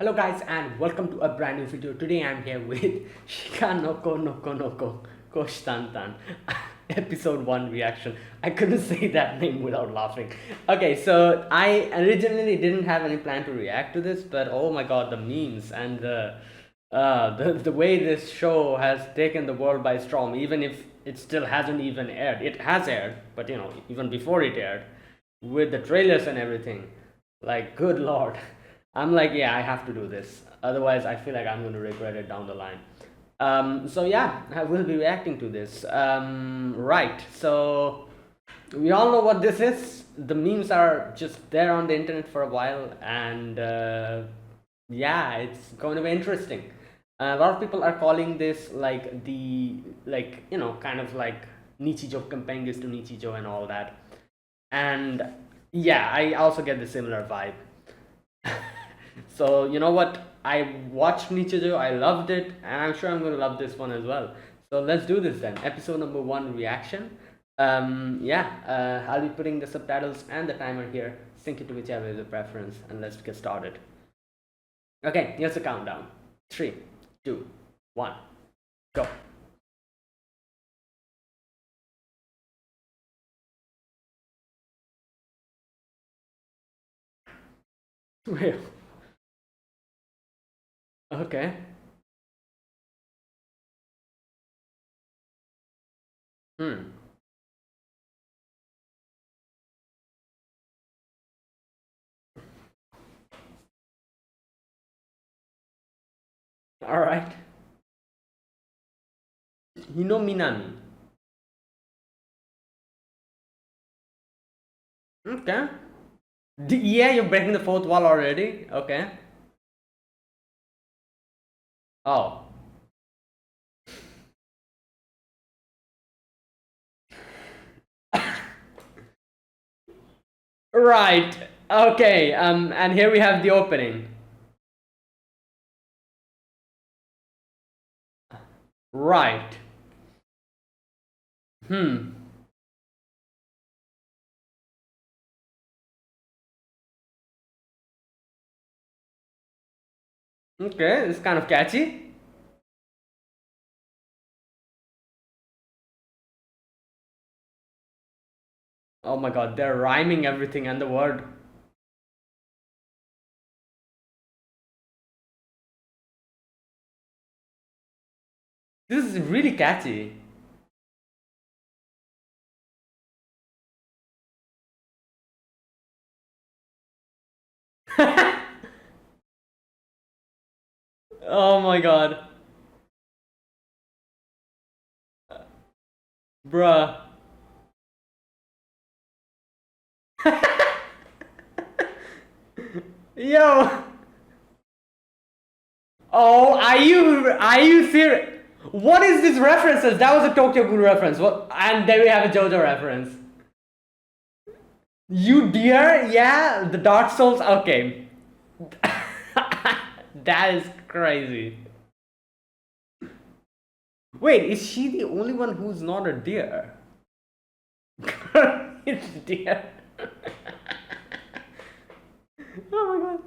Hello guys and welcome to a brand new video. Today I'm here with Shikanoko Nokonoko Koshitantan. Episode 1 reaction. I couldn't say that name without laughing. Okay, so I originally didn't have any plan to react to this, but oh my god, the memes and the way this show has taken the world by storm, even if it still hasn't even aired. It has aired, but even before it aired, with the trailers and everything. Like, good lord. I'm like, yeah, I have to do this. Otherwise, I feel like I'm going to regret it down the line. So yeah, I will be reacting to this. Right. So we all know what this is. The memes are just there on the internet for a while, and yeah, it's going to be interesting. A lot of people are calling this like kind of like Nichijo Compengus to Nichijo and all that. And yeah, I also get the similar vibe. So you know what? I watched Nichijo, I loved it, and I'm sure I'm gonna love this one as well. So let's do this then. Episode number 1 reaction. I'll be putting the subtitles and the timer here. Sync it to whichever is your preference, and let's get started. Okay, here's the countdown. 3, 2, 1, go. Wait. Okay. Hmm. All right. Hino Minami. Okay. Yeah, you're breaking the fourth wall already. Okay. Oh. Right. Okay. And here we have the opening. Right. Hmm. Okay, it's kind of catchy. Oh my god, they're rhyming everything and the word. This is really catchy. Oh my god. Bruh. Yo. Oh, are you serious? What is this references? That was a Tokyo Ghoul reference. What? And there we have a JoJo reference. You dear? Yeah, the Dark Souls. Okay. That is crazy. Wait, is she the only one who's not a deer? It's deer. Oh my god.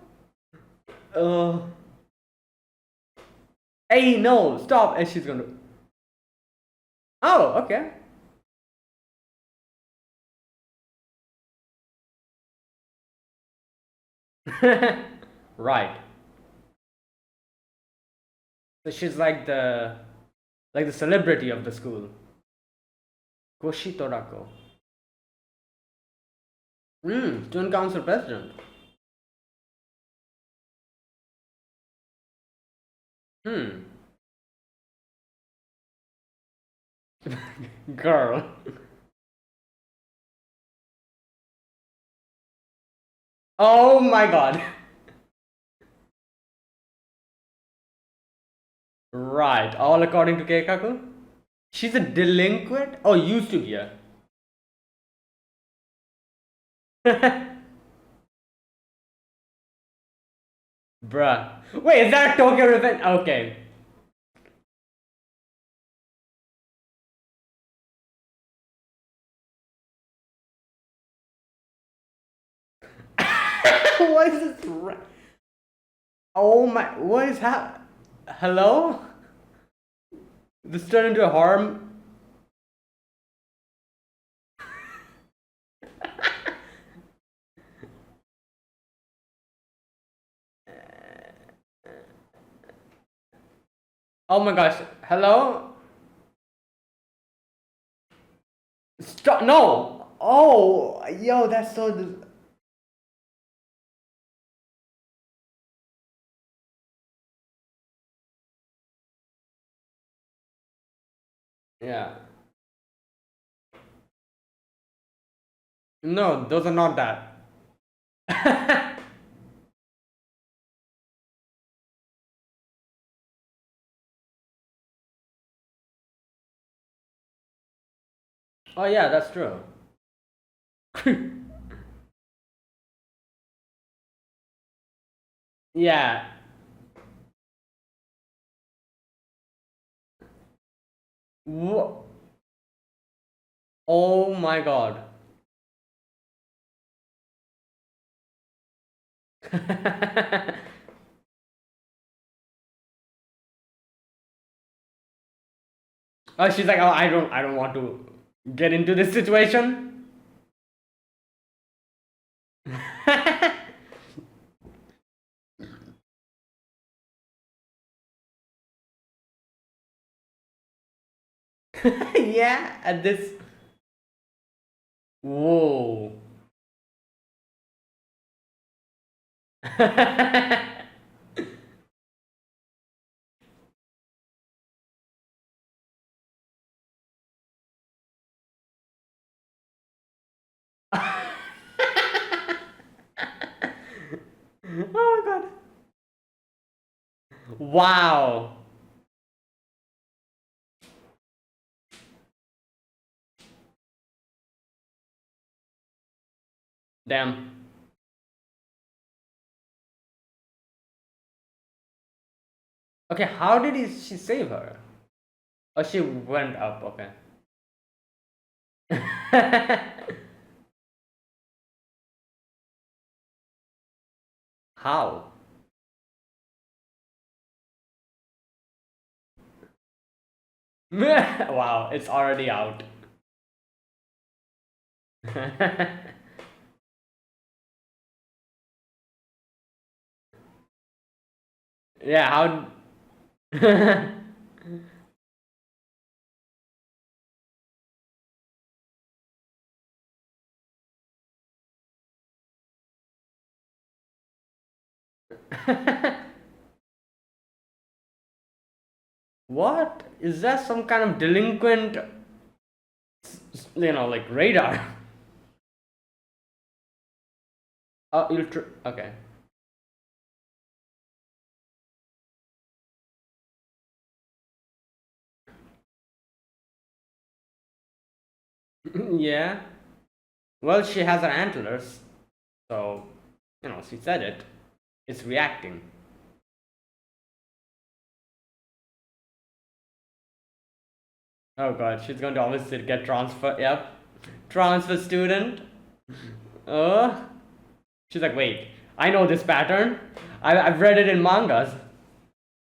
Oh. Hey, no, stop. And she's gonna. Oh, okay. Right. So she's like the celebrity of the school. Koshitorako. Student council president. Hmm. Girl. Oh my god. Right. All according to Keikaku? She's a delinquent? Oh, used to be a. Bruh. Wait, is that a Tokyo Revenge? Okay. What is this? Oh my, what is Hello? This turned into a horror. Oh my gosh, hello? Stop, no! Oh, yo, that's so. Yeah. No, those are not that. Oh yeah, that's true. Yeah. Wha- Oh my god. Oh, she's like, oh, I don't want to get into this situation. Yeah, at this. Whoa. Oh my god. Wow. Damn. Okay, how did she save her? Oh, she went up. Okay. How? Wow, it's already out. Yeah, how? What? Is that some kind of delinquent, like radar? Oh, okay. Yeah. Well, she has her antlers, so she said it. It's reacting. Oh god, she's going to obviously get transfer. Yep, transfer student. Uh, she's like, wait, I know this pattern. I've read it in mangas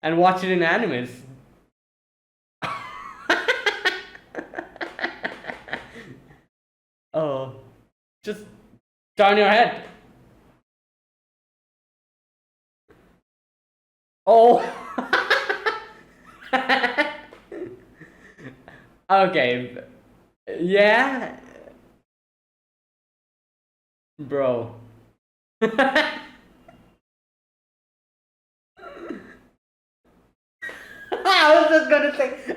and watched it in animes. Oh, just turn your head. Oh. Okay. Yeah, bro. I was just gonna say.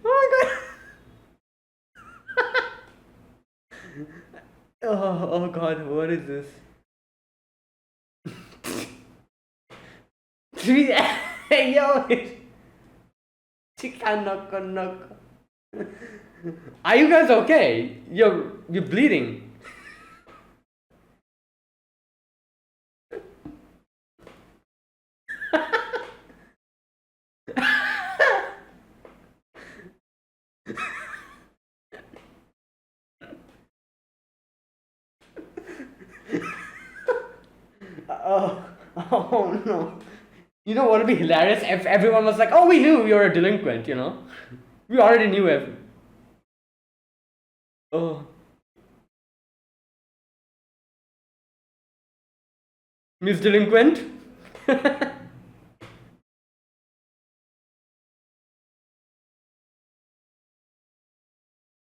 Oh my god. Oh god, what is this? Yo, Shikanoko Nokonoko. Are you guys okay? You're bleeding. Oh, oh no. You know what would be hilarious if everyone was like, "Oh, we knew you're a delinquent," you know? We already knew it. Oh, Miss Delinquent?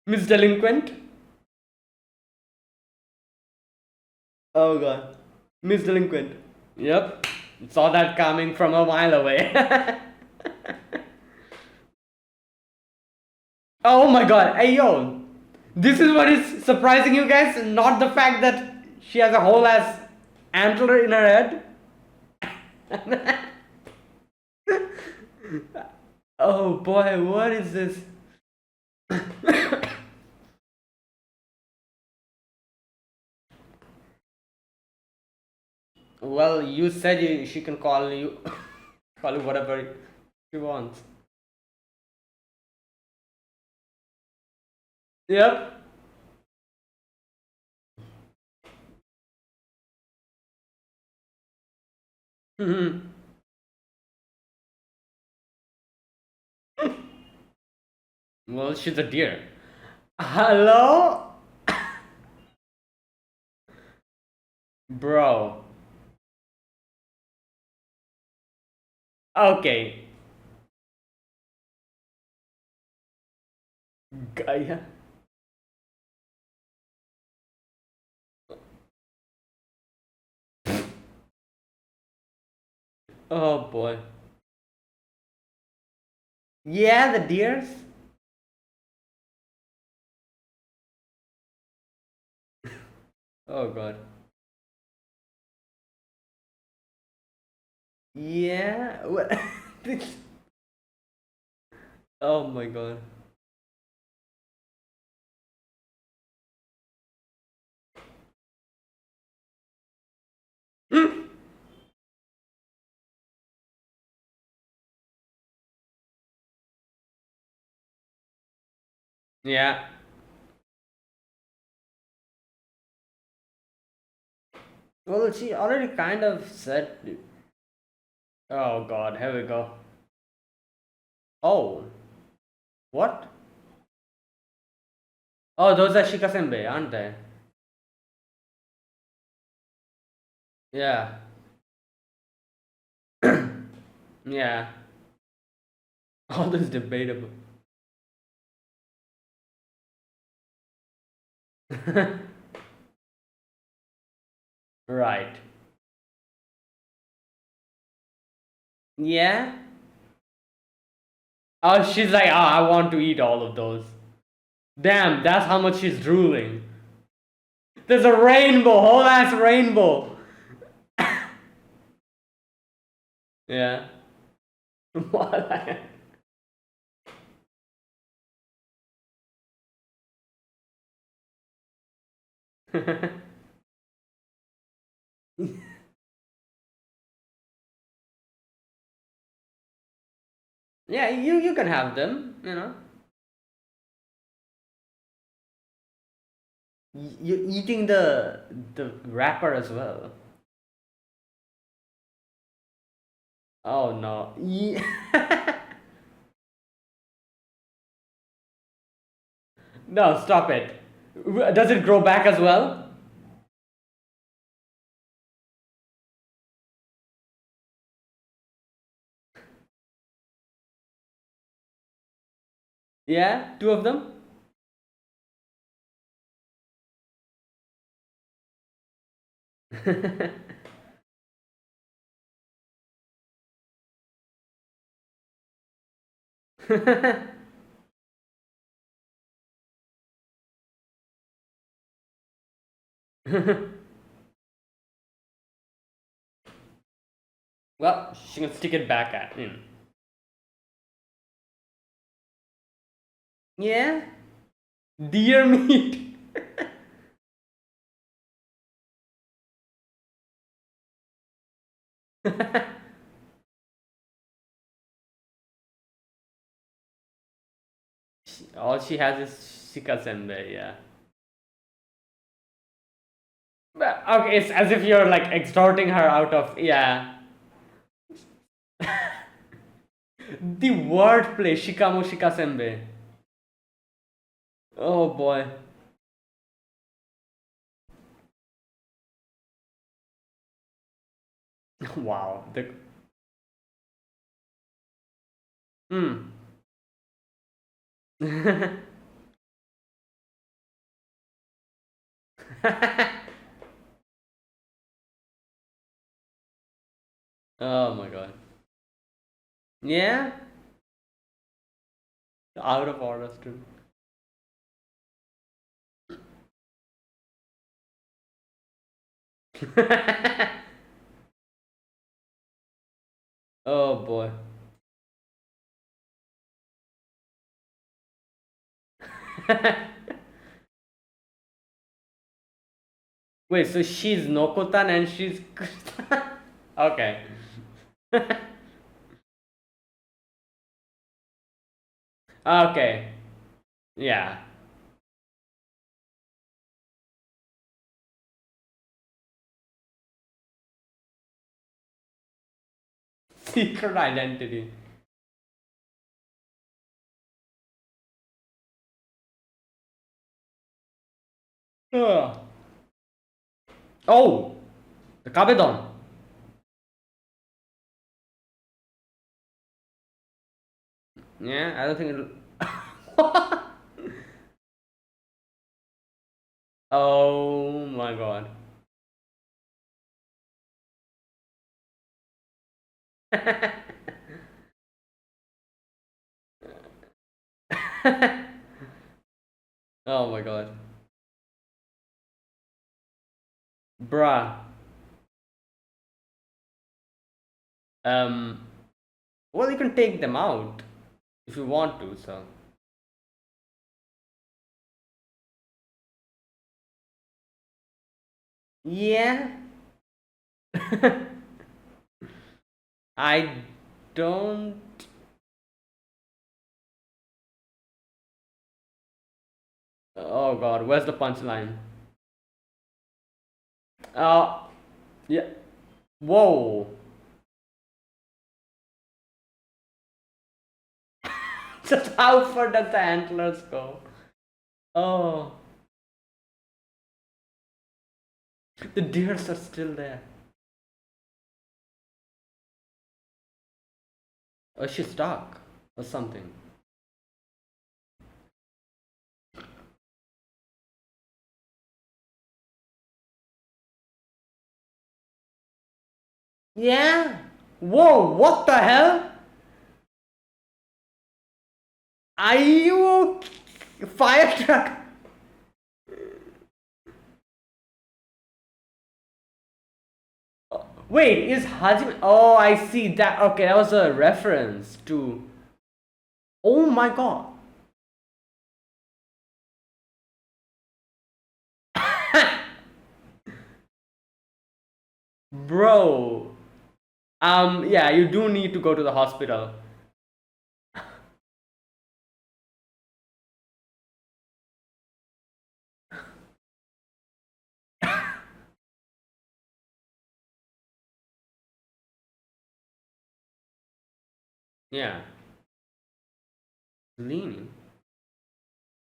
Miss Delinquent? Oh god. Miss Delinquent. Yep. Saw that coming from a mile away. Oh my god. Hey yo. This is what is surprising you guys, not the fact that she has a whole ass antler in her head. Oh boy, what is this? Well, you said she can call you call you whatever she wants. Yep. Mhm. Well, she's a deer. Hello? Bro. Okay. Gaia. Oh boy. Yeah, the deers? Oh god. Yeah? What? Oh my god. Yeah. Well, she already kind of said. Oh god, here we go. Oh, what? Oh, those are shikasenbei, aren't they? Yeah. Yeah. All this debatable. Right. Yeah? Oh, she's like, I want to eat all of those. Damn, that's how much she's drooling. There's a rainbow, whole ass rainbow. Yeah. What? Yeah, you can have them, you know. You're eating the wrapper as well. Oh no. No, stop it. Does it grow back as well? Yeah, two of them. Well, she can stick it back at him. Yeah, deer meat. All she has is Shikasembe, yeah. But, okay, it's as if you're like extorting her out of, yeah. The wordplay, Shikamo Shikasembe. Oh boy. Wow. The hmm. Oh my god. Yeah? Out of order student. Oh boy. Wait, so she's Nokotan and she's okay. Okay. Yeah. Secret identity. Ugh. Oh, the Kabedon. Yeah, I don't think it'll. Oh my god. Oh my god. Bruh. Um, well, you can take them out if you want to, so. Yeah. I don't. Oh god, where's the punchline? Uh, yeah. Whoa. Just how far does the antlers go? Oh, the deers are still there. Oh, she's stuck or something. Yeah. Whoa, what the hell? Are you fire truck? Wait, is Hajime? Oh, I see that. Okay, that was a reference to. Oh my god. Bro. Yeah, you do need to go to the hospital. Yeah. Leaning.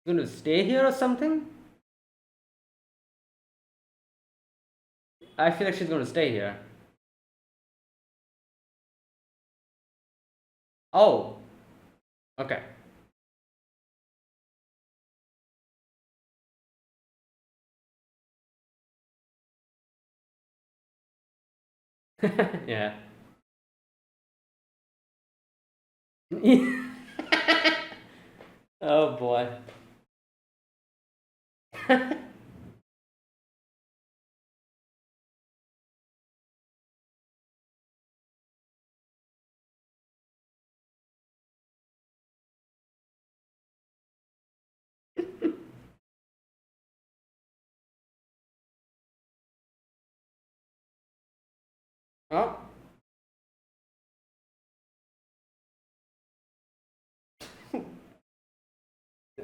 You gonna stay here or something? I feel like she's gonna stay here. Oh, okay. Yeah. Oh boy. Oh.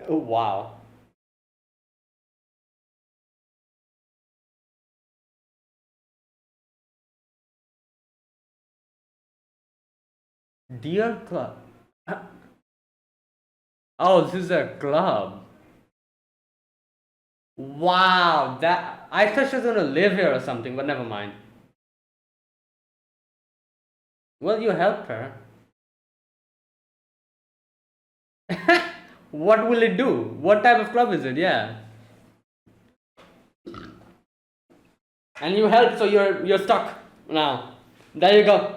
Oh, wow. Deer Club. Oh, this is a club. Wow, that I thought she was gonna live here or something, but never mind. Well, you helped her. What will it do? What type of club is it? Yeah. And you helped, so you're stuck now. There you go.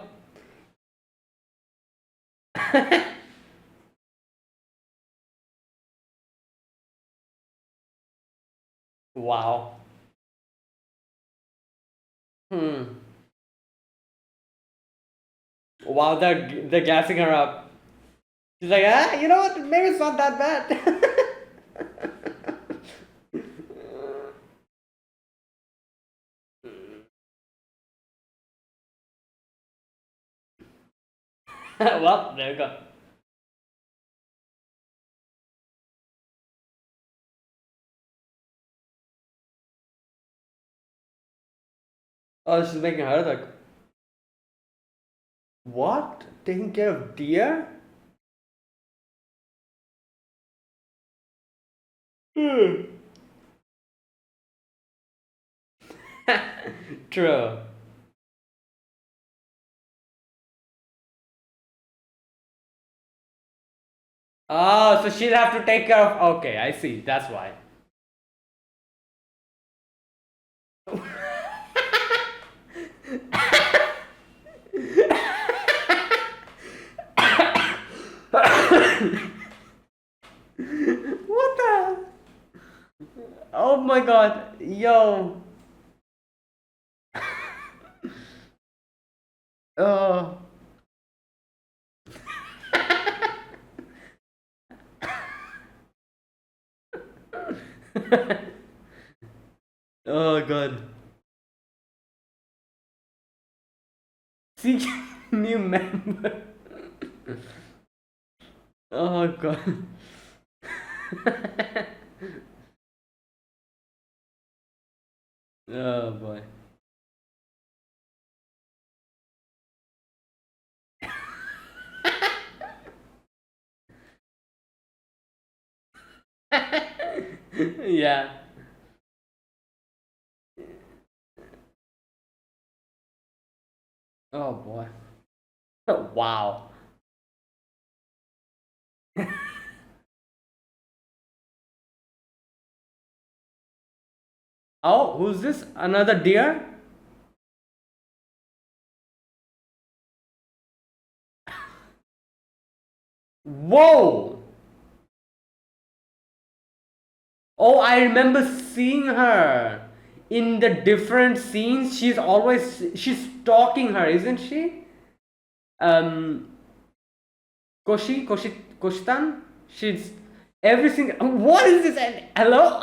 Wow. Hmm. Wow, they're gassing her up. She's like, ah, you know what? Maybe it's not that bad. Well, there you go. Oh, she's making her look. What? Taking care of deer? Hmm. True. Oh, so she'll have to take care of. Okay, I see. That's why. What the? Oh my god. Yo. Oh. Oh god. See, new member. Oh god. Oh boy. Yeah. Oh boy. Wow. Oh, who's this? Another deer? Whoa! Oh, I remember seeing her in the different scenes. She's stalking her, isn't she? Um, Koshitan. She's every single. What is this? Hello?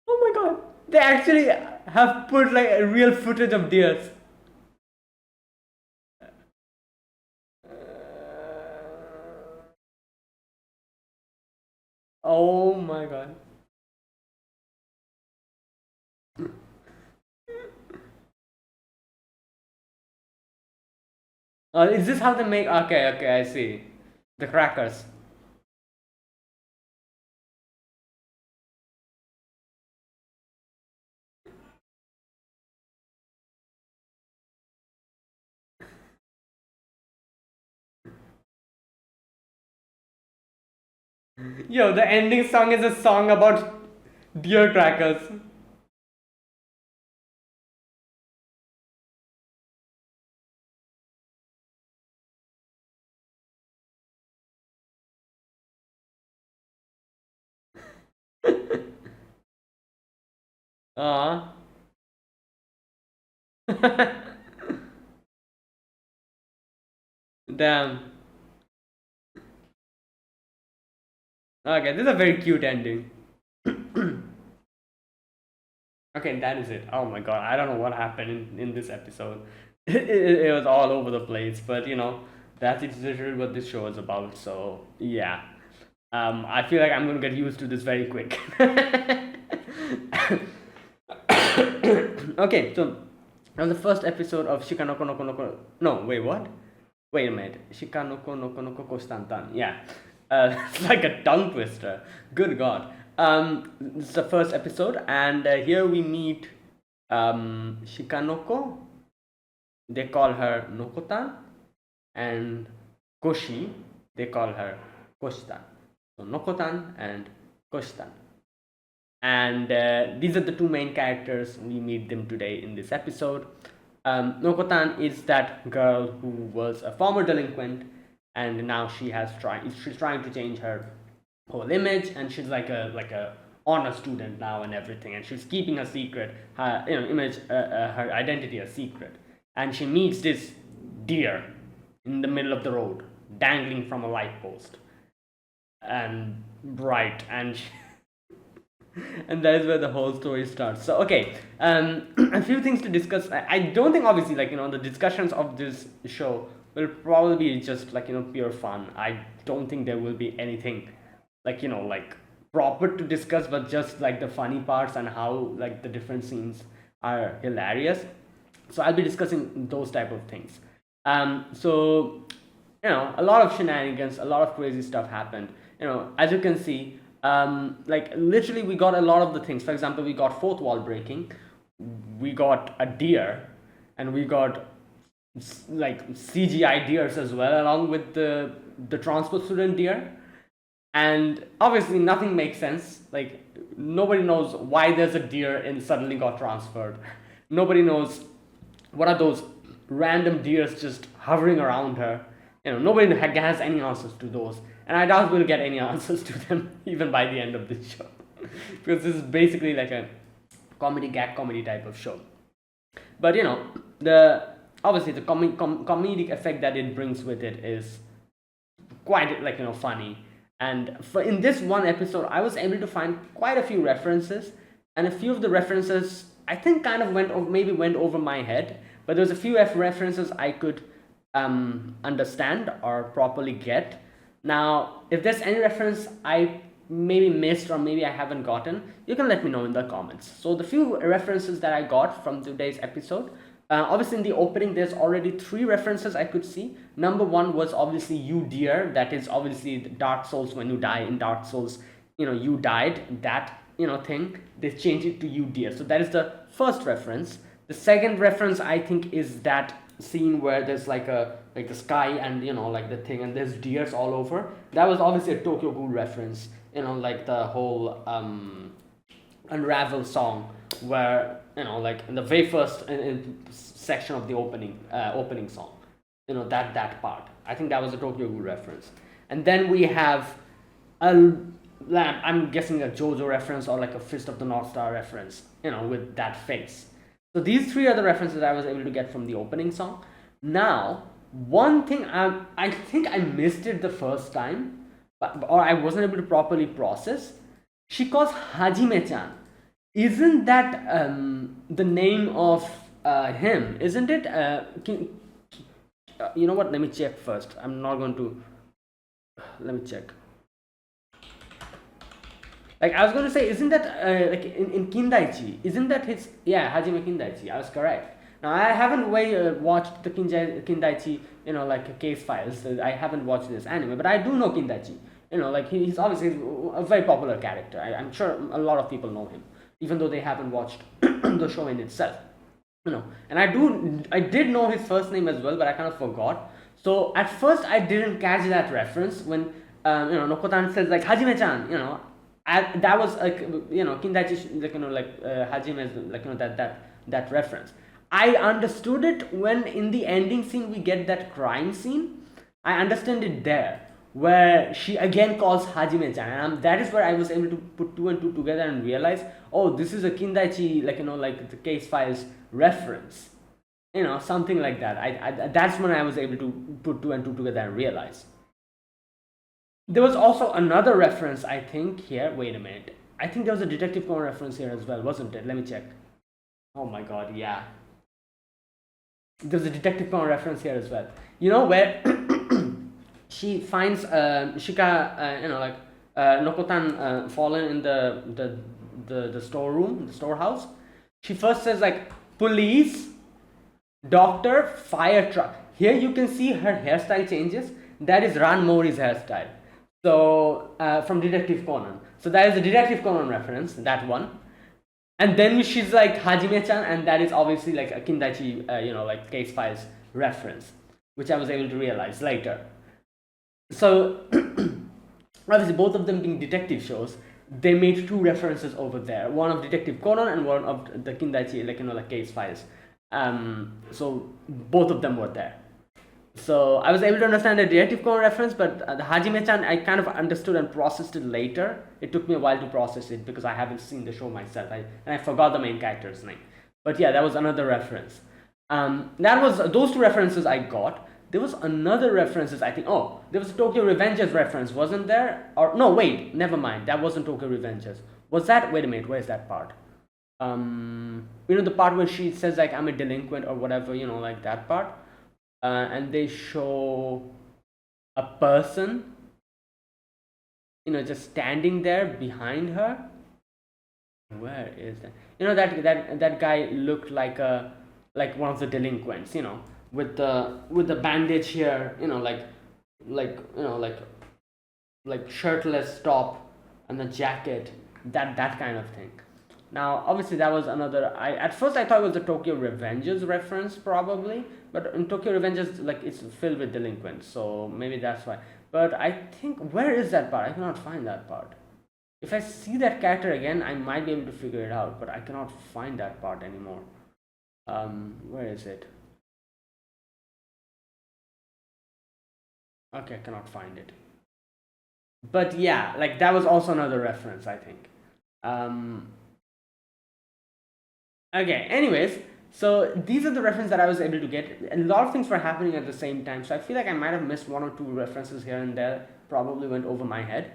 Oh my god! They actually have put like a real footage of deers. Oh my god. Is this how they make? Okay, okay, I see. The crackers. Yo, the ending song is a song about deer crackers. Uh. Damn. Okay, this is a very cute ending. Okay, that is it. Oh my god, I don't know what happened in this episode. It was all over the place, but you know, That is literally what this show is about. So yeah, I feel like I'm gonna get used to this very quick. Okay, so that was the first episode of Shikanoko Nokonoko. No, wait, what? Wait a minute. Shikanoko Nokonoko Koshitantan. Yeah. It's like a tongue twister. Good God. This is the first episode, and here we meet Shikanoko. They call her Nokotan, and Koshi, they call her Koshitan. So Nokotan and Koshitan. And these are the two main characters. We meet them today in this episode. Nokotan is that girl who was a former delinquent, and now she's trying to change her whole image, and she's like a honor student now and everything, and she's keeping her secret, her image, her identity a secret. And she meets this deer in the middle of the road, dangling from a light post, and bright, and and that is where the whole story starts. So okay, a few things to discuss. I don't think, obviously, like, the discussions of this show will probably be just like, pure fun. I don't think there will be anything like, like proper to discuss, but just like the funny parts and how like the different scenes are hilarious. So I'll be discussing those type of things. So a lot of shenanigans, a lot of crazy stuff happened. As you can see, like literally we got a lot of the things. For example, we got fourth wall breaking, we got a deer, and we got like CGI deers as well, along with the transport student deer. And obviously nothing makes sense. Like nobody knows why there's a deer and suddenly got transferred. Nobody knows what are those random deers just hovering around her. Nobody has any answers to those, and I doubt we'll get any answers to them even by the end of this show, because this is basically like a gag comedy type of show. But the obviously the comedic effect that it brings with it is quite like funny. And in this one episode, I was able to find quite a few references, and a few of the references I think kind of went over my head, but there's a few references I could understand or properly get. Now, if there's any reference I maybe missed or maybe I haven't gotten, you can let me know in the comments. So the few references that I got from today's episode, obviously in the opening there's already 3 references I could see. Number 1 was obviously you dear, that is obviously the Dark Souls. When you die in Dark Souls, you died, that thing, they changed it to you dear. So that is the first reference. The second reference I think is that scene where there's like the sky and like the thing, and there's deers all over. That was obviously a Tokyo Ghoul reference, like the whole Unravel song, where like in the very first section of the opening song, that part, I think that was a Tokyo Ghoul reference. And then we have I'm guessing a JoJo reference or like a Fist of the North Star reference, with that face. So these 3 are the references I was able to get from the opening song. Now, one thing I think I missed it the first time, or I wasn't able to properly process. She calls Hajime-chan. Isn't that the name of him? Isn't it? You know what? Let me check first. I'm not going to. Let me check. Like I was going to say, isn't that like in Kindaichi? Isn't that his? Yeah, Hajime Kindaichi. I was correct. Now I haven't watched the Kindaichi, like case files. I haven't watched this anime, but I do know Kindaichi. Like he's obviously a very popular character. I'm sure a lot of people know him, even though they haven't watched the show in itself. And I did know his first name as well, but I kind of forgot. So at first I didn't catch that reference when Nokotan says like Hajime-chan. That was like Kindaichi, like Hajime, like that reference. I understood it when in the ending scene we get that crime scene. I understand it there, where she again calls Hajime-chan, and that is where I was able to put 2 and 2 together and realize, oh, this is a Kindaichi, like the case files reference, something like that. I that's when I was able to put 2 and 2 together and realize. There was also another reference, I think, here. Wait a minute. I think there was a Detective Conan reference here as well, wasn't it? Let me check. Oh my god, yeah. There's a Detective Conan reference here as well. Where she finds Shika, Nokotan fallen in the storeroom, the storehouse. She first says like police, doctor, fire truck. Here you can see her hairstyle changes. That is Ran Mori's hairstyle. So from Detective Conan. So that is a Detective Conan reference. That one. And then she's like Hajime-chan, and that is obviously like a Kindaichi, like case files reference, which I was able to realize later. So obviously both of them being detective shows, they made two references over there, one of Detective Conan and one of the Kindaichi, like case files. So both of them were there. So I was able to understand the Detective Conan reference, but the Hajime-chan I kind of understood and processed it later. It took me a while to process it because I haven't seen the show myself, and I forgot the main character's name. But yeah, that was another reference. That was those two references I got. There was another references, I think. Oh, there was a Tokyo Revengers reference, wasn't there? Or no, wait, never mind. That wasn't Tokyo Revengers. Was that? Wait a minute. Where is that part? The part where she says like I'm a delinquent or whatever. Like that part. And they show a person, just standing there behind her. Where is that? That guy looked like one of the delinquents. With the bandage here, like shirtless top and the jacket, that kind of thing. Now, obviously, that was another. At first I thought it was the Tokyo Revengers reference, probably, but in Tokyo Revengers, like it's filled with delinquents, so maybe that's why. But I think where is that part? I cannot find that part. If I see that character again, I might be able to figure it out, but I cannot find that part anymore. Where is it? Okay, I cannot find it. But yeah, like that was also another reference, I think. Okay, anyways, so these are the references that I was able to get. A lot of things were happening at the same time, so I feel like I might have missed one or two references here and there. Probably went over my head.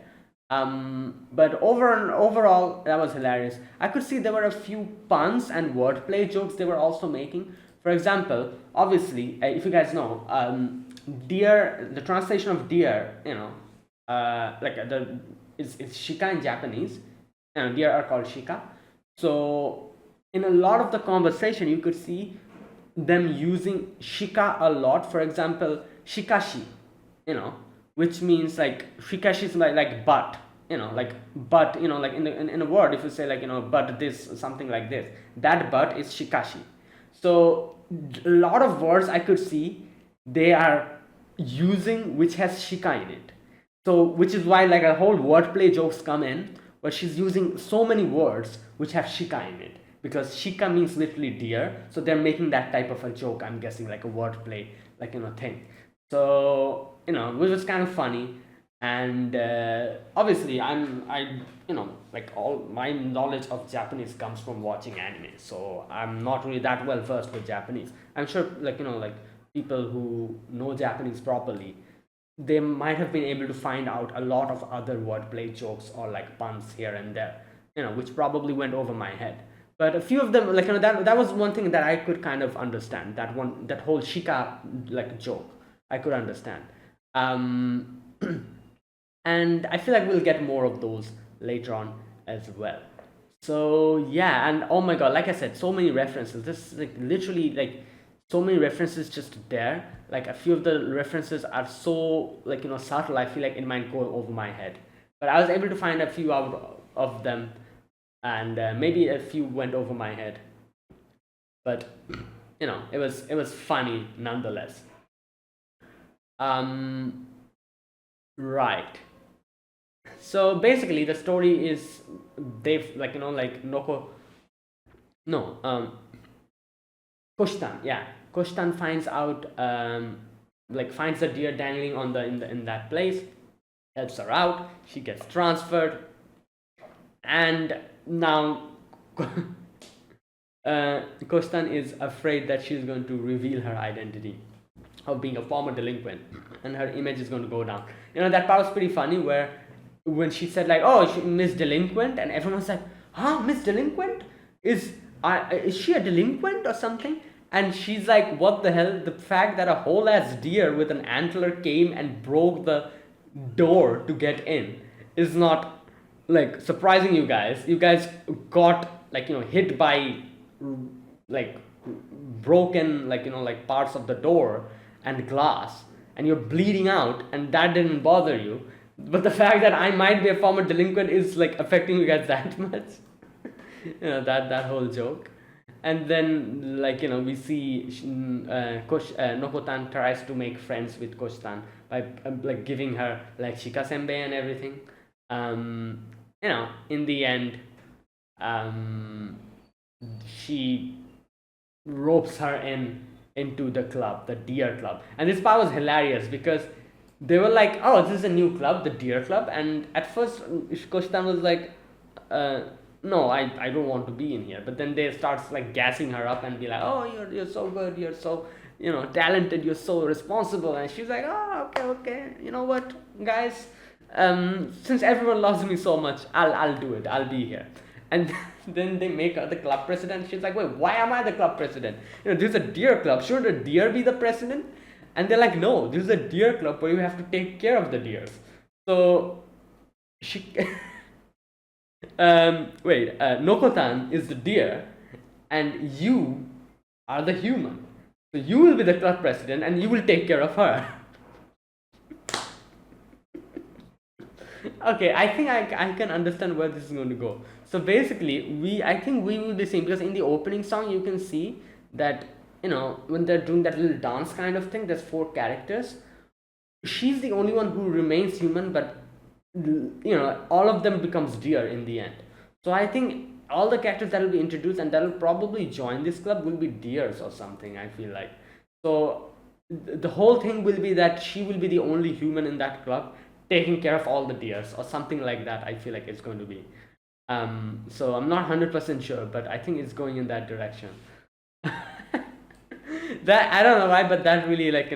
But overall, that was hilarious. I could see there were a few puns and wordplay jokes they were also making. For example, obviously, if you guys know, deer, the translation of deer, it's shika in Japanese. Deer are called shika. So in a lot of the conversation, you could see them using shika a lot. For example, shikashi, which means like shikashi is like but, like but, like in a word, if you say like but this, something like this, that but is shikashi. So a lot of words I could see they are using which has shika in it. So which is why like a whole wordplay jokes come in, but she's using so many words which have shika in it, because shika means literally deer, so they're making that type of a joke, I'm guessing, like a wordplay, like thing. So which was kind of funny. And obviously like all my knowledge of Japanese comes from watching anime, so I'm not really that well versed with Japanese. I'm sure like people who know Japanese properly, they might have been able to find out a lot of other wordplay jokes or like puns here and there, which probably went over my head. But a few of them, like that was one thing that I could kind of understand. That whole shika like joke, I could understand. And I feel like we'll get more of those later on as well. So yeah, and oh my god, like I said, so many references. This is like literally like so many references just there. Like a few of the references are so like subtle, I feel like it might go over my head, but I was able to find a few out of them, and maybe a few went over my head, but it was funny nonetheless. Right, so basically the story is they've like Noko, no, Kushtan, yeah. Kushtan finds out, finds the deer dangling on in that place, helps her out. She gets transferred, and now Kushtan is afraid that she's going to reveal her identity of being a former delinquent, and her image is going to go down. That part was pretty funny, where when she said like, "Oh, Miss Delinquent," and everyone's like, "Huh, Miss Delinquent? Is she a delinquent or something?" And she's like, what the hell? The fact that a whole ass deer with an antler came and broke the door to get in is not like surprising you guys. You guys got like, hit by like broken, like, like parts of the door and glass, and you're bleeding out, and that didn't bother you. But the fact that I might be a former delinquent is like affecting you guys that much. That whole joke. And then, like, we see Nokotan tries to make friends with Kostan by like giving her like shikasenbei and everything. In the end, she ropes her into the club, the deer club. And this part was hilarious because they were like, oh, this is a new club, the deer club. And at first Kostan was like, no, I don't want to be in here. But then they starts like gassing her up and be like, oh, you're so good, you're so talented, you're so responsible. And she's like, oh, okay, you know what, guys, since everyone loves me so much, I'll do it, I'll be here. And then they make her the club president. She's like, wait, why am I the club president? This is a deer club, shouldn't a deer be the president? And they're like, no, this is a deer club where you have to take care of the deers. So she Nokotan is the deer and you are the human. So you will be the club president and you will take care of her. Okay, I think I can understand where this is going to go. So basically, I think we will be seeing, because in the opening song you can see that, when they're doing that little dance kind of thing, there's 4 characters. She's the only one who remains human, but all of them becomes deer in the end. So I think all the characters that will be introduced and that will probably join this club will be deers or something, I feel like. So the whole thing will be that she will be the only human in that club taking care of all the deers or something like that. I feel like it's going to be. So I'm not 100% sure, but I think it's going in that direction. That, I don't know why, but that really like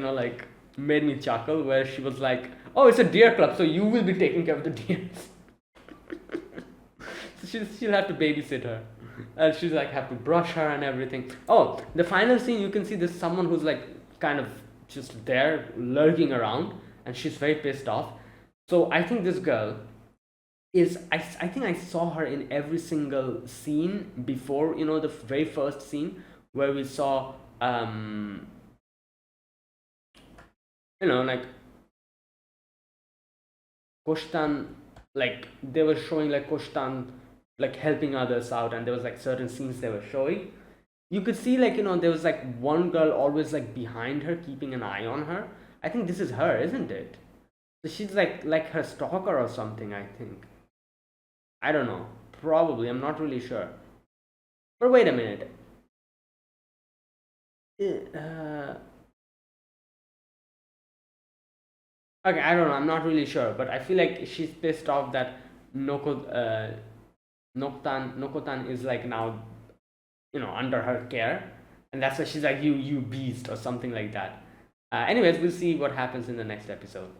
made me chuckle, where she was like, oh, it's a deer club, so you will be taking care of the deers. So she'll have to babysit her. She's like have to brush her and everything. Oh, the final scene, you can see there's someone who's like kind of just there lurking around, and she's very pissed off. So I think this girl is, I think I saw her in every single scene before, the very first scene where we saw like Koshtan, like they were showing like Koshtan like helping others out, and there was like certain scenes they were showing. You could see like, there was like one girl always like behind her keeping an eye on her. I think this is her, isn't it? So she's like her stalker or something, I think. I don't know. Probably, I'm not really sure. But wait a minute. Okay, I don't know. I'm not really sure, but I feel like she's pissed off that Nokotan is like now, under her care, and that's why she's like, you beast or something like that. Anyways, we'll see what happens in the next episode.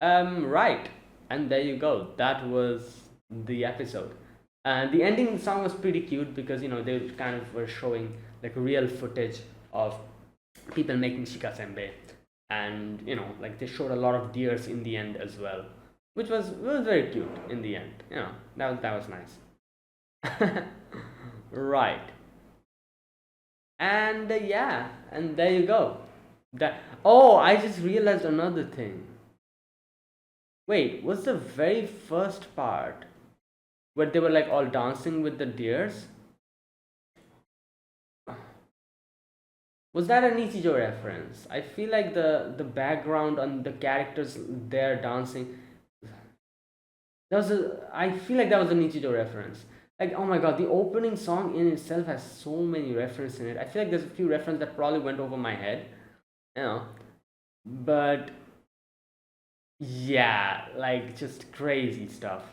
Right, and there you go. That was the episode. The ending song was pretty cute because they kind of were showing like real footage of people making shikasenbei, and like they showed a lot of deers in the end as well, which was very cute in the end. That was nice. Right, and yeah, and there you go. I just realized another thing. Wait, was the very first part where they were like all dancing with the deers? Was that a Nichijou reference? I feel like the background on the characters there dancing. I feel like that was a Nichijou reference. Like, oh my god, the opening song in itself has so many references in it. I feel like there's a few references that probably went over my head, but yeah, like just crazy stuff.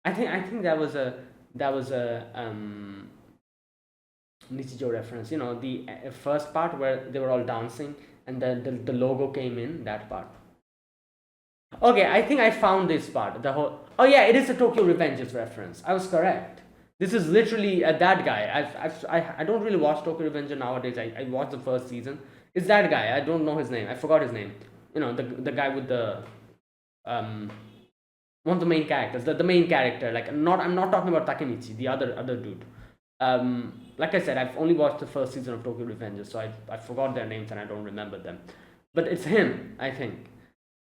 I think that was a Nichijou reference. The first part where they were all dancing and the logo came in, that part. Okay, I think I found this part. Oh yeah, it is a Tokyo Revengers reference. I was correct. This is literally that guy. I don't really watch Tokyo Revenger nowadays. I watched the first season. It's that guy. I don't know his name. I forgot his name. The guy with the um one of the main characters. The main character. Like not I'm not talking about Takemichi, the other dude. Like I said, I've only watched the first season of Tokyo Revengers, so I forgot their names and I don't remember them. But it's him, I think.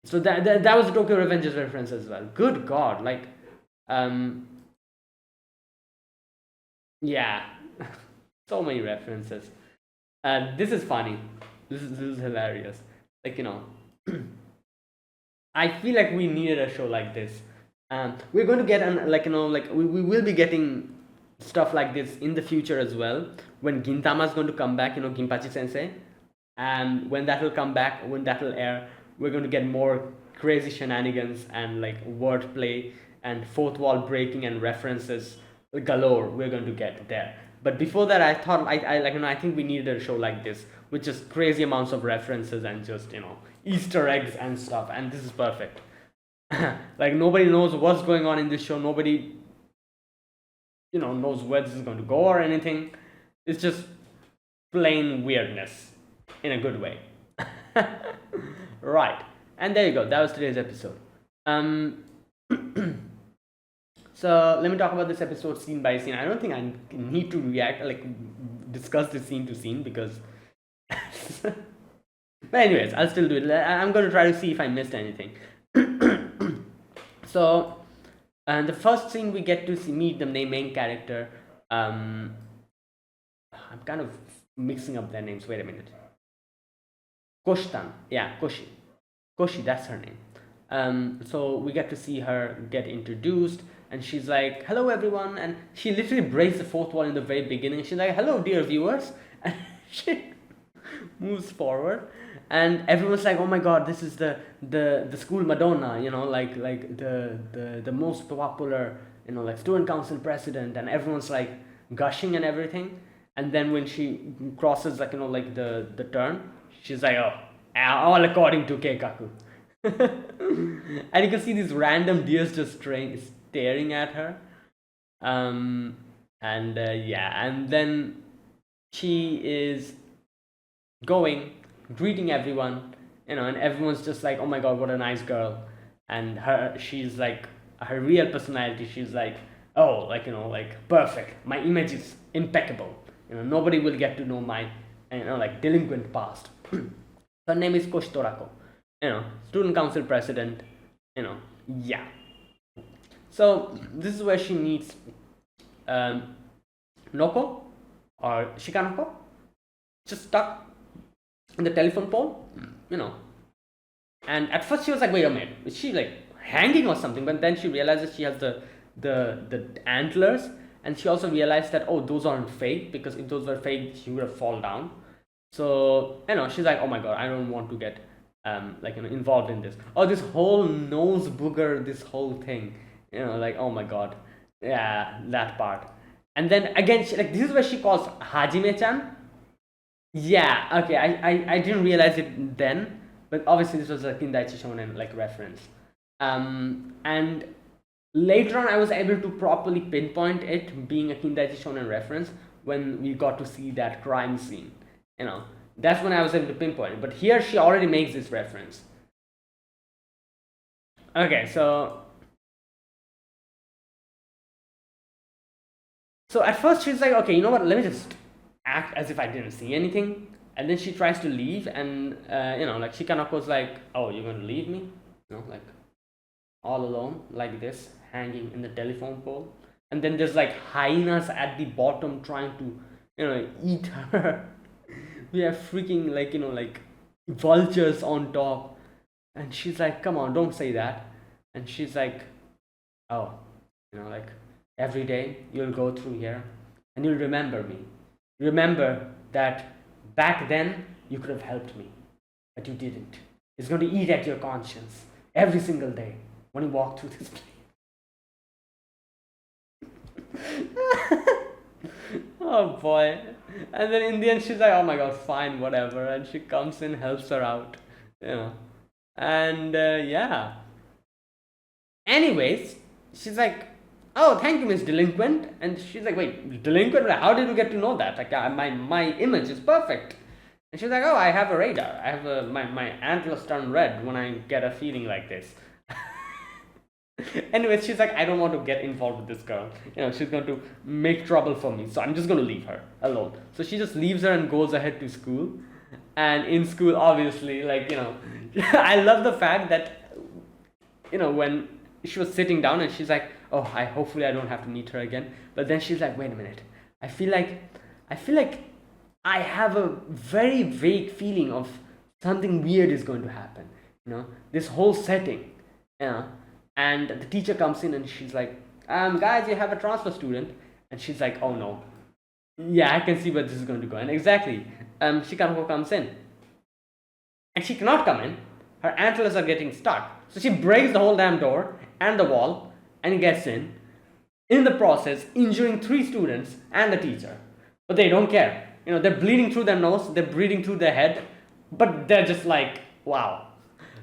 So that was the Tokyo Revengers reference as well. Good God, like, um, yeah, so many references. This is funny. This is hilarious. Like I feel like we needed a show like this. We're going to get like we will be getting stuff like this in the future as well. When Gintama is going to come back, Ginpachi Sensei, and when that will come back, when that will air, we're going to get more crazy shenanigans and like wordplay and fourth wall breaking and references galore. We're going to get there. But before that, I thought I think we needed a show like this with just crazy amounts of references and just Easter eggs and stuff. And this is perfect. Like nobody knows what's going on in this show. Nobody knows where this is going to go or anything. It's just plain weirdness in a good way. Right. And there you go. That was today's episode. So let me talk about this episode scene by scene. I don't think I need to discuss this scene to scene because but anyways, I'll still do it. I'm going to try to see if I missed anything. So and the first scene we get to meet the main character. I'm kind of mixing up their names. Wait a minute. Koshitan. Yeah, Koshi, that's her name. So we get to see her get introduced, and she's like, "Hello, everyone," and she literally breaks the fourth wall in the very beginning. She's like, "Hello, dear viewers," and she moves forward, and everyone's like, "Oh my God, this is the school Madonna," like the most popular, like student council president, and everyone's like gushing and everything. And then when she crosses like the turn, she's like, "Oh, all according to Keikaku." And you can see these random deers just staring at her. And then she is greeting everyone, and everyone's just like, "Oh my God, what a nice girl." And she's like, her real personality, she's like, "Oh, like perfect. My image is impeccable. Nobody will get to know my, like delinquent past." Her name is Koshitorako, student council president, yeah. So this is where she meets Noko or Shikanoko, just stuck in the telephone pole, And at first she was like, "Wait a minute, is she like hanging or something?" But then she realizes she has the antlers, and she also realized that, oh, those aren't fake, because if those were fake, she would have fallen down. So she's like, "Oh my God, I don't want to get involved in this." Oh, this whole nose booger, this whole thing, like, oh my God, yeah, that part. And then again, this is where she calls Hajime-chan. Yeah, okay, I didn't realize it then, but obviously this was a Kindaichi Shonen reference. And later on I was able to properly pinpoint it being a Kindaichi Shonen reference when we got to see that crime scene. That's when I was able to pinpoint it. But here she already makes this reference. Okay, so at first she's like, "Okay, you know what? Let me just act as if I didn't see anything." And then she tries to leave, and like Shikanoko's like, "Oh, you're gonna leave me? Like all alone like this, hanging in the telephone pole?" And then there's like hyenas at the bottom trying to eat her. We have freaking like vultures on top, and she's like, "Come on, don't say that." And she's like, "Oh, like every day you'll go through here and you'll remember me. Remember that back then you could have helped me, but you didn't. It's going to eat at your conscience every single day when you walk through this place." Oh boy. And then in the end she's like, "Oh my God, fine, whatever," and she comes in, helps her out, and yeah. Anyways, she's like, oh, thank you, Miss Delinquent. And she's like, wait, delinquent? How did you get to know that? Like, my image is perfect. And she's like, oh, I have a radar. I have my antlers turn red when I get a feeling like this. Anyways, she's like, I don't want to get involved with this girl. She's going to make trouble for me. So I'm just going to leave her alone. So she just leaves her and goes ahead to school. And in school, obviously, I love the fact that, when she was sitting down and she's like, oh, hopefully I don't have to meet her again. But then she's like, wait a minute. I feel like I have a very vague feeling of something weird is going to happen. This whole setting. And the teacher comes in and she's like, guys, you have a transfer student. And she's like, oh no. Yeah, I can see where this is going to go. And exactly, Shikanoko comes in. And she cannot come in. Her antlers are getting stuck. So she breaks the whole damn door and the wall and gets in the process, injuring 3 students and the teacher. But they don't care. They're bleeding through their nose, they're bleeding through their head, but they're just like, wow.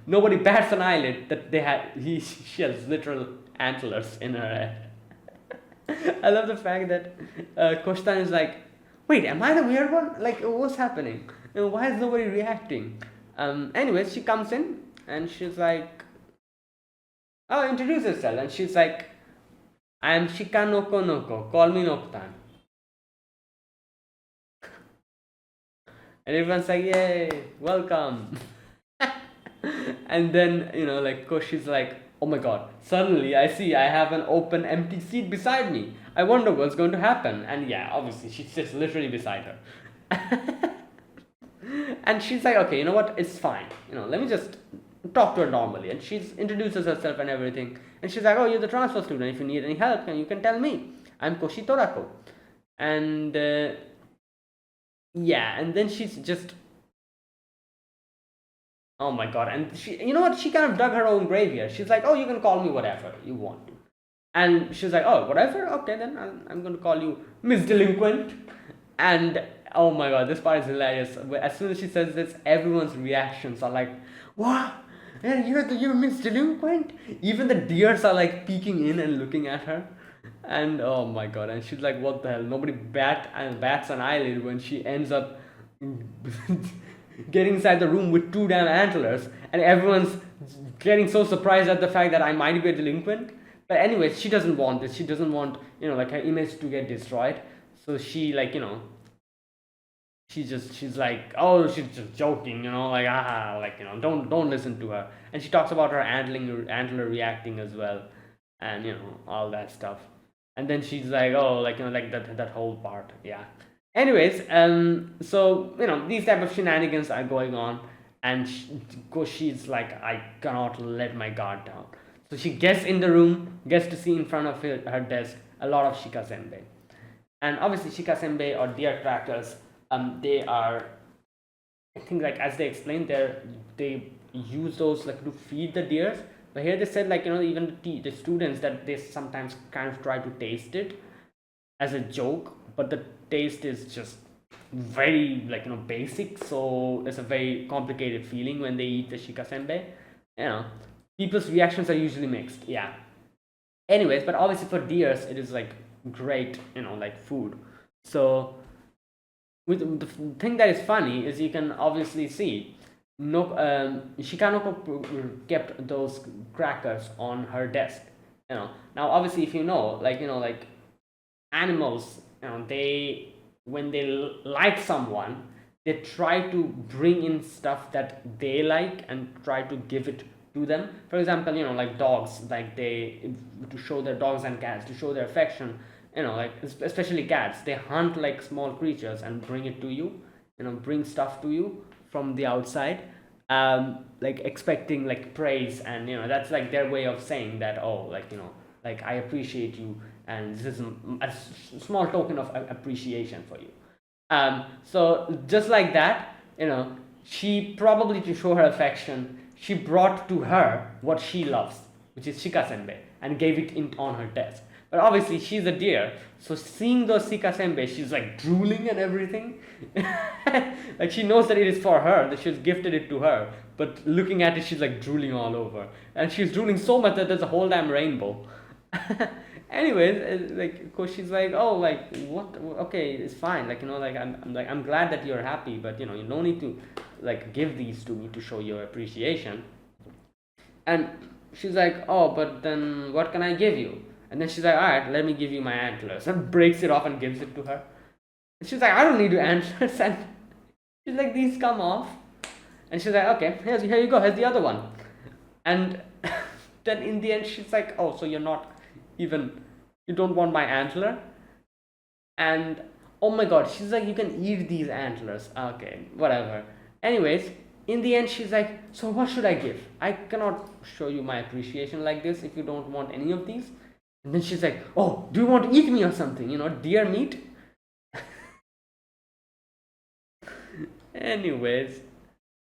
Nobody bats an eyelid that she has literal antlers in her head. I love the fact that Koshitan is like, wait, am I the weird one? Like, what's happening? Why is nobody reacting? Anyways, she comes in and she's like, oh, introduce yourself. And she's like, I am Shikanoko Noko, call me Noktan. And everyone's like, yay, welcome. And then, Koshi's like, oh my god, suddenly I see I have an open empty seat beside me. I wonder what's going to happen. And yeah, obviously, she's just literally beside her. And she's like, okay, you know what, it's fine. Let me just talk to her normally. And she introduces herself and everything. And she's like, oh, you're the transfer student. If you need any help, you can tell me. I'm Koshi Torako. And yeah, and then she's just, oh my god. And she, you know what, she kind of dug her own grave here. She's like, oh, you can call me whatever you want. And she's like, oh, whatever, okay, then I'm going to call you Miss Delinquent. And oh my god, this part is hilarious. As soon as she says this, everyone's reactions are like, what? And you're Miss Delinquent? Even the deers are like peeking in and looking at her. And oh my god, and she's like, what the hell? Nobody bats an eyelid when she ends up getting inside the room with 2 damn antlers, and everyone's getting so surprised at the fact that I might be a delinquent. But anyways, she doesn't want this. She doesn't want, her image to get destroyed. So she, she's like, oh, she's just joking, don't listen to her. And she talks about her antler reacting as well, and all that stuff. And then she's like, oh, that whole part, yeah. Anyways, so these type of shenanigans are going on, and she's like, I cannot let my guard down. So she gets in the room, gets to see in front of her desk a lot of shikasenbei. And obviously shikasenbei or deer crackers, they are, I think, as they explained, they use those to feed the deers. But here they said even the students, that they sometimes kind of try to taste it as a joke, but the taste is just very basic, so it's a very complicated feeling when they eat the shikasenbei. People's reactions are usually mixed, yeah. Anyways, but obviously for deers it is great, food. So with the thing that is funny is you can obviously see Shikanoko kept those crackers on her desk. Now obviously, if animals, they, when they like someone, they try to bring in stuff that they like and try to give it to them. For example, dogs, they, to show their dogs and cats, to show their affection, especially cats, they hunt small creatures and bring it to you, bring stuff to you from the outside, expecting praise, and that's their way of saying that, oh, I appreciate you, and this is a small token of appreciation for you. So just like that, she probably, to show her affection, she brought to her what she loves, which is shikasenbei, and gave it on her desk. But obviously she's a deer, so seeing those shikasenbei, she's drooling and everything. She knows that it is for her, that she's gifted it to her, but looking at it, she's drooling all over, and she's drooling so much that there's a whole damn rainbow. Anyways, like, cause she's like, oh, like, what? Okay, it's fine. Like, like, I'm glad that you're happy, but you no need to, like, give these to me to show your appreciation. And she's like, oh, but then what can I give you? And then she's like, all right, let me give you my antlers, and breaks it off and gives it to her. And she's like, I don't need your antlers, and she's like, these come off. And she's like, okay, here you go, here's the other one. And then in the end, she's like, oh, so you're not even, you don't want my antler? And oh my god, she's like, you can eat these antlers. Okay, whatever. Anyways, in the end, she's like, so what should I give? I cannot show you my appreciation like this if you don't want any of these. And then she's like, oh, do you want to eat me or something? Deer meat? Anyways,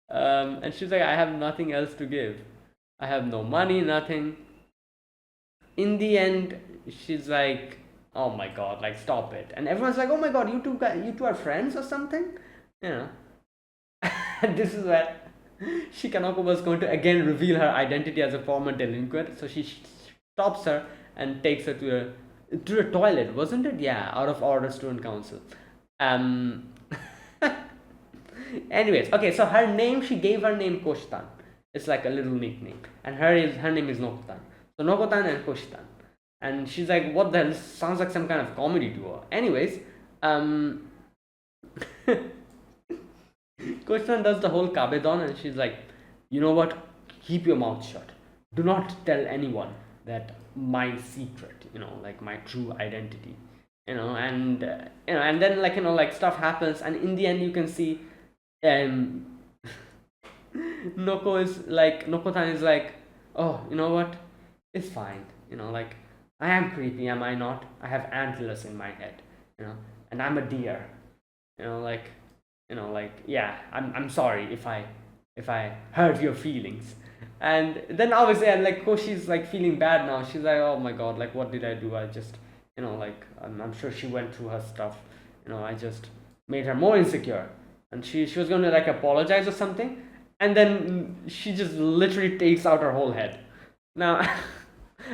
and she's like, I have nothing else to give. I have no money, nothing. In the end, she's like, oh my god, like, stop it. And everyone's like, oh my god, you two are friends or something? You know. And this is where Shikanoko was going to again reveal her identity as a former delinquent. So she stops her and takes her to the toilet, wasn't it? Yeah, out of order student council. Um. Anyways, okay, so she gave her name Koshitan. It's like a little nickname, and her name is Nokotan. So Nokotan and Koshitan, and she's like, what the hell? This sounds like some kind of comedy duo. Anyways, Koshitan does the whole kabedon, and she's like, you know what? Keep your mouth shut. Do not tell anyone that my secret. Like my true identity. And and then like stuff happens, and in the end you can see Nokotan is like, oh, you know what? It's fine. Like, I am creepy, am I not? I have antlers in my head, and I'm a deer. Like, yeah, I'm sorry if I hurt your feelings. And then obviously, and like, Koshi's like feeling bad now. She's like, oh my god, like, what did I do? I just, like, I'm sure she went through her stuff. I just made her more insecure, and she was going to like apologize or something, and then she just literally takes out her whole head. Now,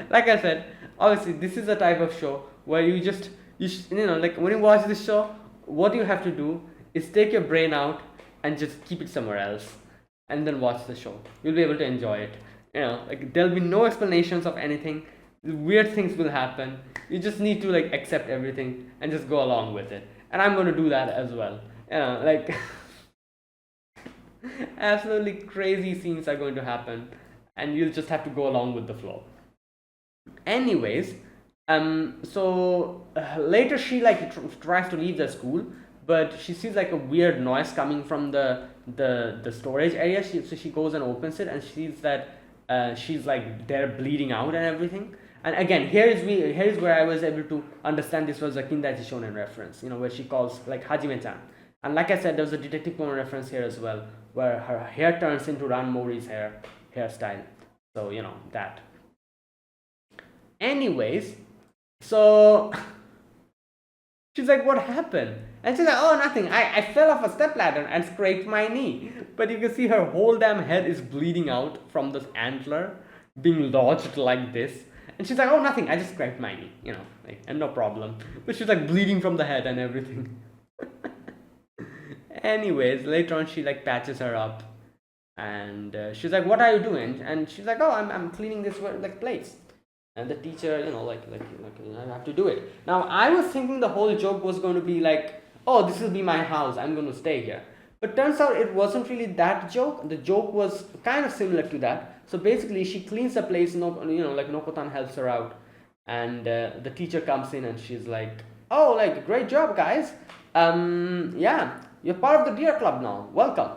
like I said, obviously this is a type of show where like when you watch this show, what you have to do is take your brain out and just keep it somewhere else, and then watch the show. You'll be able to enjoy it. Like, there'll be no explanations of anything. Weird things will happen. You just need to like accept everything and just go along with it. And I'm going to do that as well. Like, absolutely crazy scenes are going to happen, and you'll just have to go along with the flow. Anyways, so later she like tries to leave the school, but she sees like a weird noise coming from the storage area. So she goes and opens it, and sees that she's like there bleeding out and everything. And again, here is where I was able to understand this was a Kindachi Shonen reference, where she calls like Hajime-chan. And like I said, there was a Detective Conan reference here as well, where her hair turns into Ran Mori's hairstyle. So, that. Anyways, so she's like, what happened? And she's like, oh, nothing. I fell off a stepladder and scraped my knee. But you can see her whole damn head is bleeding out from this antler being lodged like this. And she's like, oh, nothing. I just scraped my knee, like, and no problem. But she's like bleeding from the head and everything. Anyways, later on she like patches her up, and she's like, what are you doing? And she's like, oh, I'm cleaning this like place. And the teacher, like I have to do it. Now I was thinking the whole joke was going to be like, oh, this will be my house, I'm going to stay here. But turns out it wasn't really that joke. The joke was kind of similar to that. So basically she cleans the place, like Nokotan helps her out, and the teacher comes in and she's like, oh, like, great job, guys. Yeah, you're part of the deer club now, welcome.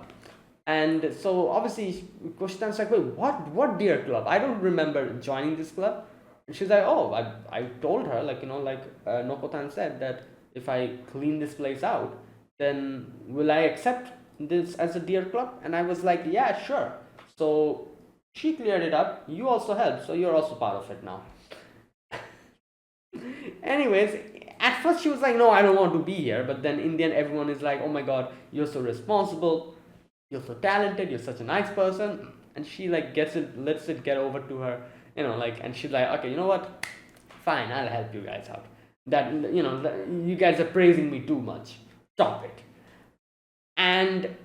And so obviously Koshitan's like, wait, what deer club? I don't remember joining this club. And she's like, oh, I told her, like, Nokotan said that if I clean this place out, then will I accept this as a deer club? And I was like, yeah, sure. So she cleared it up, you also helped, so you're also part of it now. Anyways, at first she was like, no, I don't want to be here. But then in the end, everyone is like, oh my god, you're so responsible, you're so talented, you're such a nice person. And she like lets it get over to her, like, and she's like, okay, you know what, fine, I'll help you guys out. That, you guys are praising me too much. Stop it. And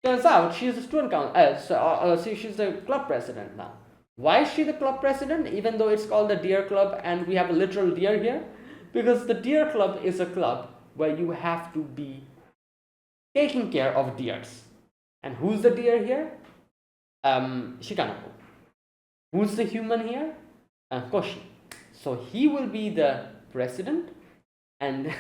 turns out she's a student council. She's the club president now. Why is she the club president, even though it's called the Deer Club and we have a literal deer here? Because the Deer Club is a club where you have to be taking care of deers. And who's the deer here? Shikanoko. Who's the human here? Koshi. So he will be the president, and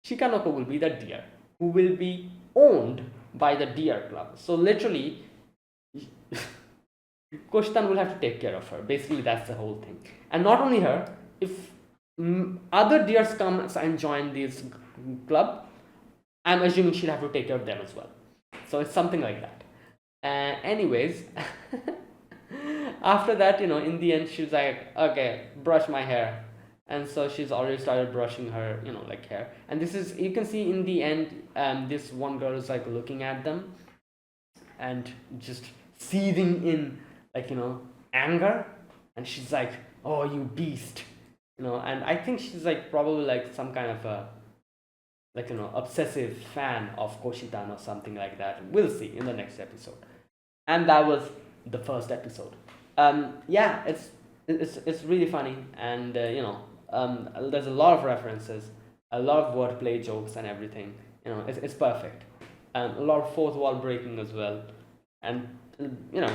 Shikanoko will be the deer, who will be owned by the Deer Club. So literally, Koshitan will have to take care of her. Basically, that's the whole thing. And not only her, if other deers come and join this club, I'm assuming she'll have to take care of them as well. So it's something like that. Anyways, after that, in the end, she's like, okay, brush my hair. And so she's already started brushing her, like hair. And this is, you can see in the end, this one girl is like looking at them and just seething in, like, anger. And she's like, oh, you beast. And I think she's like probably like some kind of a, like, obsessive fan of Koshitan or something like that. We'll see in the next episode. And that was the first episode. Yeah, it's really funny, and there's a lot of references, a lot of wordplay jokes and everything. It's perfect. A lot of fourth wall breaking as well, and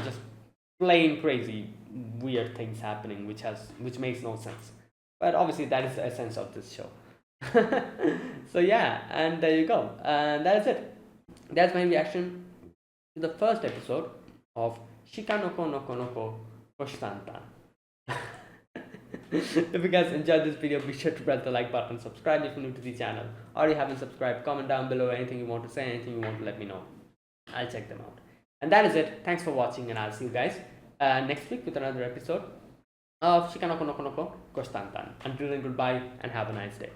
just plain crazy weird things happening, which makes no sense. But obviously that is the essence of this show. So yeah, and there you go. And that is it. That's my reaction to the first episode of Shikanoko Nokonoko Koshitantan. If you guys enjoyed this video, be sure to press the like button, subscribe if you're new to the channel, or you haven't subscribed. Comment down below anything you want to say, anything you want to let me know. I'll check them out. And that is it. Thanks for watching, and I'll see you guys next week with another episode of Shikanoko Nokonoko Koshitantan. Until then, goodbye and have a nice day.